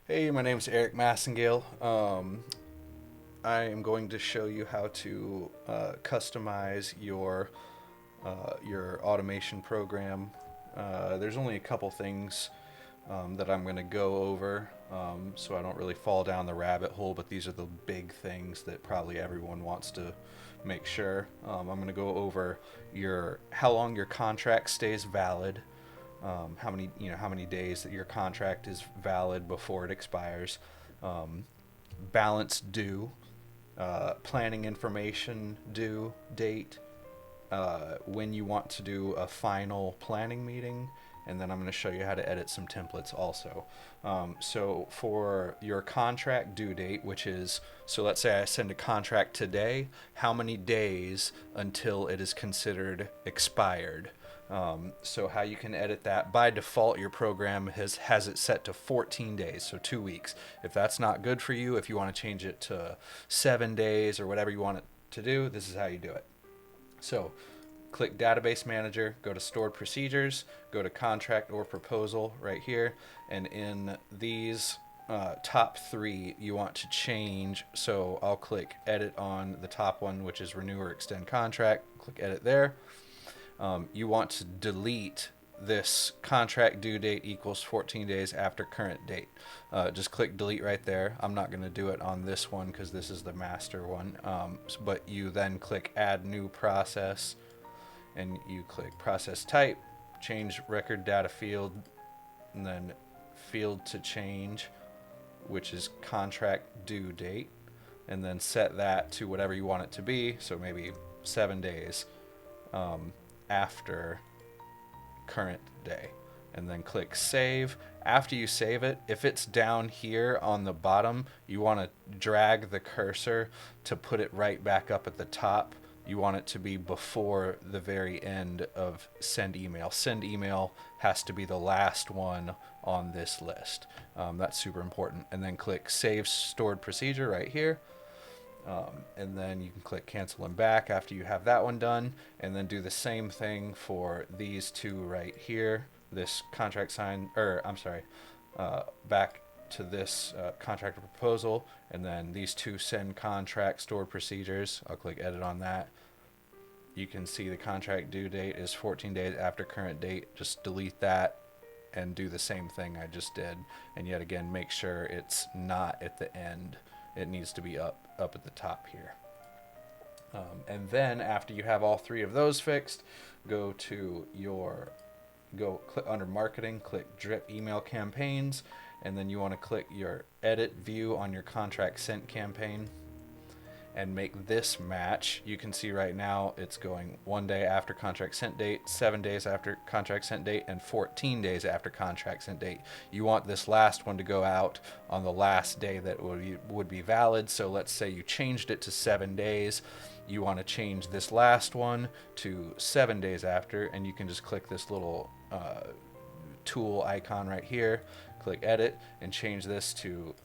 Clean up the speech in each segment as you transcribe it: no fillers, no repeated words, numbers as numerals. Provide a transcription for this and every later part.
Hey, my name is Erik Massengale. I am going to show you how to customize your automation program. There's only a couple things that I'm going to go over, so I don't really fall down the rabbit hole. But these are the big things that probably everyone wants to make sure. I'm going to go over your how long your contract stays valid, how many days that your contract is valid before it expires, um, balance due, planning information due date, when you want to do a final planning meeting, and then I'm going to show you how to edit some templates also. So for your contract due date, which is, so let's say I send a contract today, how many days until it is considered expired? So how you can edit that, by default your program has it set to 14 days, so 2 weeks. If that's not good for you, if you want to change it to 7 days or whatever you want it to do, this is how you do it. So click Database Manager, go to Stored Procedures, go to Contract or Proposal right here, and in these top three you want to change. So I'll click Edit on the top one, which is Renew or Extend Contract. Click Edit there. You want to delete this contract due date equals 14 days after current date. Just click delete right there. I'm not going to do it on this one because this is the master one. But you then click add new process, and you click process type, change record data field, and then field to change, which is contract due date, and then set that to whatever you want it to be. So maybe 7 days after current day, and then click save. After you save it, if it's down here on the bottom, you want to drag the cursor to put it right back up at the top. You want it to be before the very end of send email. Send email has to be the last one on this list. That's super important. And then click save stored procedure right here. And then you can click cancel and back after you have that one done, and then do the same thing for these two right here. This contract sign, or I'm sorry, back to this contract proposal, and then these two send contract stored procedures. I'll click edit on that. You can see the contract due date is 14 days after current date. Just delete that and do the same thing I just did, and yet again make sure it's not at the end. It needs to be up at the top here. And then after you have all three of those fixed, go click under marketing, click drip email campaigns, and then you want to click your edit view on your contract sent campaign and make this match. You can see right now it's going 1 day after contract sent date, 7 days after contract sent date, and 14 days after contract sent date. You want this last one to go out on the last day that would be valid. So let's say you changed it to 7 days. You want to change this last one to 7 days after, and you can just click this little tool icon right here, click edit, and change this to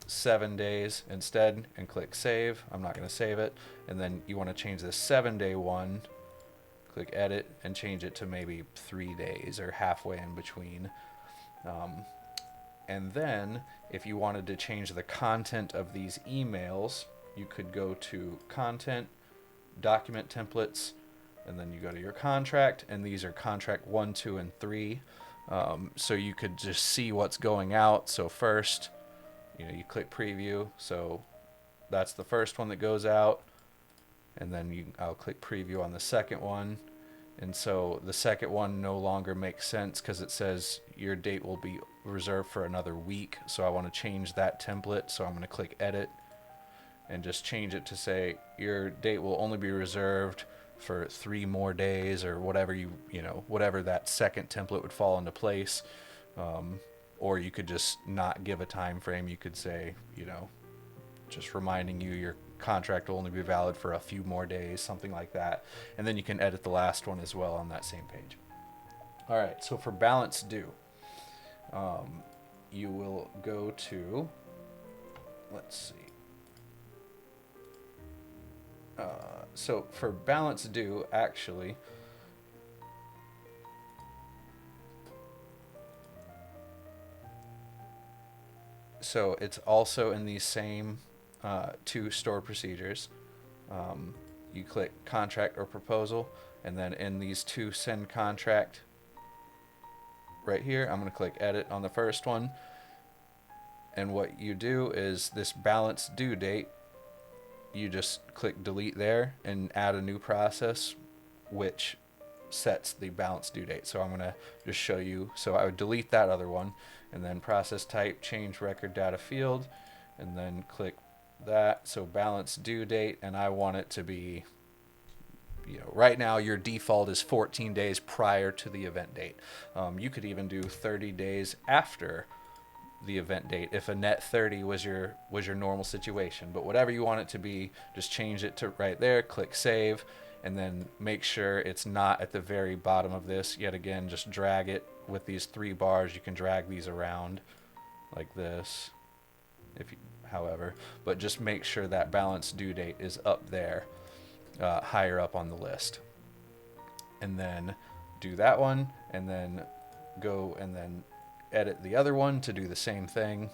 7 days instead, and click save. I'm not going to save it. And then you want to change this 7 day one, click edit, and change it to maybe 3 days or halfway in between. And then if you wanted to change the content of these emails, you could go to content, document templates, and then you go to your contract, and these are contract 1, 2, and 3. So you could just see what's going out. So first, you click preview, so that's the first one that goes out, and then I'll click preview on the second one, and so the second one no longer makes sense because it says your date will be reserved for another week. So I want to change that template, so I'm going to click edit and just change it to say your date will only be reserved for 3 more days, or whatever whatever that second template would fall into place. Or you could just not give a time frame. You could say, just reminding you your contract will only be valid for a few more days, something like that. And then you can edit the last one as well on that same page. All right, so for balance due, you will go to, let's see. So for balance due, actually, So it's also in these same two stored procedures. You click contract or proposal, and then in these two send contract right here, I'm going to click edit on the first one. And what you do is this balance due date, you just click delete there and add a new process which sets the balance due date. So I'm going to just show you. So I would delete that other one, and then process type, change record data field, and then click that. So balance due date, and I want it to be, right now your default is 14 days prior to the event date. You could even do 30 days after the event date if a net 30 was your normal situation. But whatever you want it to be, just change it to right there, click save, and then make sure it's not at the very bottom of this. Yet again, just drag it with these 3 bars. You can drag these around like this, however, but just make sure that balance due date is up there, higher up on the list. And then do that one, and then go and then edit the other one to do the same thing.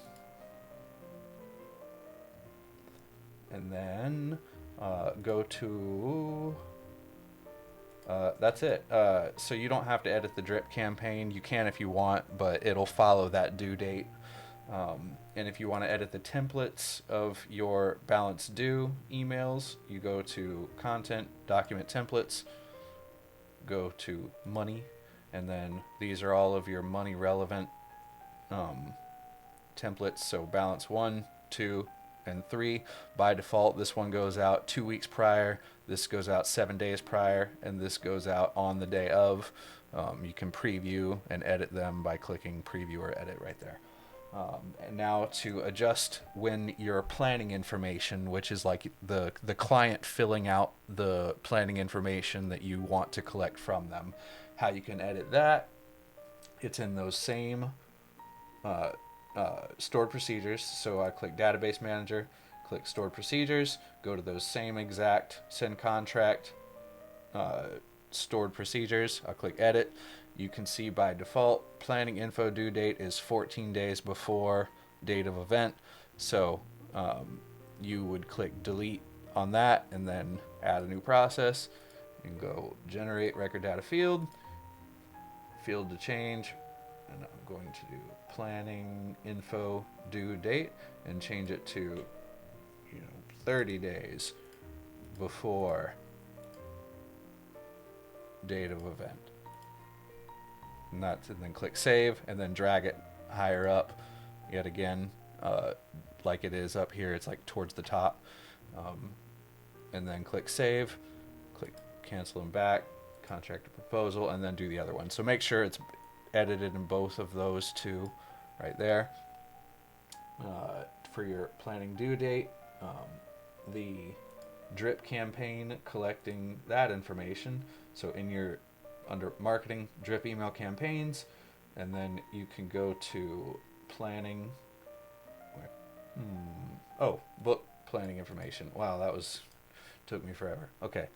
And then go to that's it. So you don't have to edit the drip campaign. You can if you want, but it'll follow that due date. And if you want to edit the templates of your balance due emails, you go to content, document templates, go to money, and then these are all of your money relevant templates. So balance 1, 2, and 3. By default, this one goes out 2 weeks prior, this goes out 7 days prior, and this goes out on the day of. You can preview and edit them by clicking preview or edit right there. And now to adjust when your planning information, which is like the client filling out the planning information that you want to collect from them, how you can edit that. It's in those same stored procedures. So I click database manager, click stored procedures, go to those same exact send contract stored procedures. I'll click edit. You can see by default planning info due date is 14 days before date of event. So you would click delete on that and then add a new process. You can go generate record data field to change, and I'm going to do planning info due date and change it to 30 days before date of event. And then click save, and then drag it higher up yet again, like it is up here. It's like towards the top, and then click save, click cancel and back, contractor proposal, and then do the other one. So make sure it's edited in both of those two right there. For your planning due date, the drip campaign, collecting that information. So in your under marketing, drip email campaigns, and then you can go to planning. Book planning information. Wow, took me forever. Okay.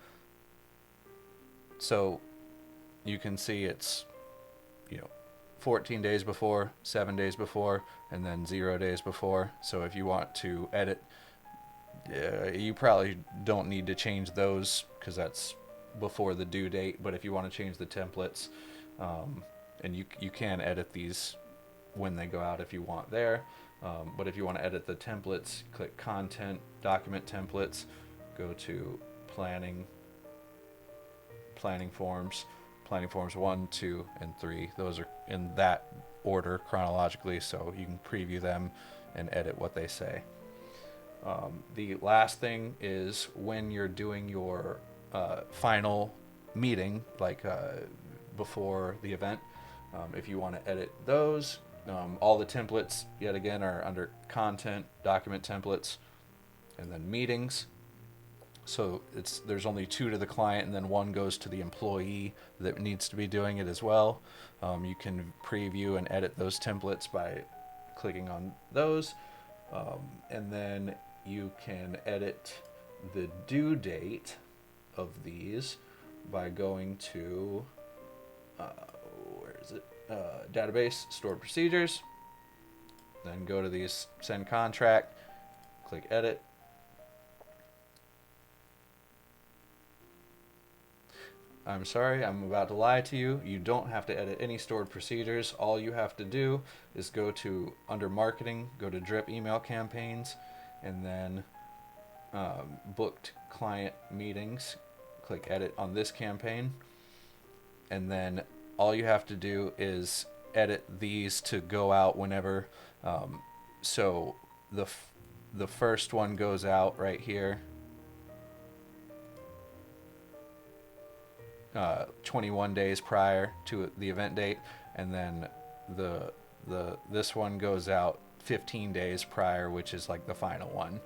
So you can see it's 14 days before, 7 days before, and then 0 days before. So if you want to edit, you probably don't need to change those because that's before the due date. But if you want to change the templates, and you can edit these when they go out if you want there. But if you want to edit the templates, click content, document templates, go to planning forms 1, 2, and 3. Those are in that order chronologically, so you can preview them and edit what they say. The last thing is when you're doing your final meeting, like before the event, if you want to edit those, all the templates yet again are under content, document templates, and then meetings. So there's only 2 to the client, and then 1 goes to the employee that needs to be doing it as well. You can preview and edit those templates by clicking on those, and then you can edit the due date of these by going to where is it? Database, stored procedures, Then go to these send contract, click edit. I'm sorry, I'm about to lie to you. You don't have to edit any stored procedures. All you have to do is go to under marketing, go to drip email campaigns, and then booked client meetings. Click edit on this campaign, and then all you have to do is edit these to go out whenever. So the first one goes out right here. 21 days prior to the event date, and then this one goes out 15 days prior, which is like the final one.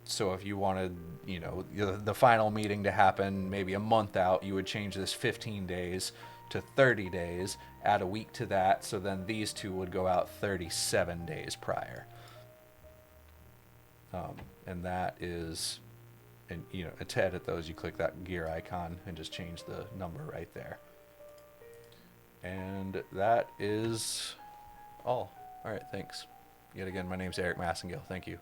So if you wanted, the final meeting to happen maybe a month out, you would change this 15 days to 30 days, add a week to that, so then these two would go out 37 days prior. And that is, and to edit those, you click that gear icon and just change the number right there. And that is all. All right, thanks. Yet again, my name's Erik Massengale. Thank you.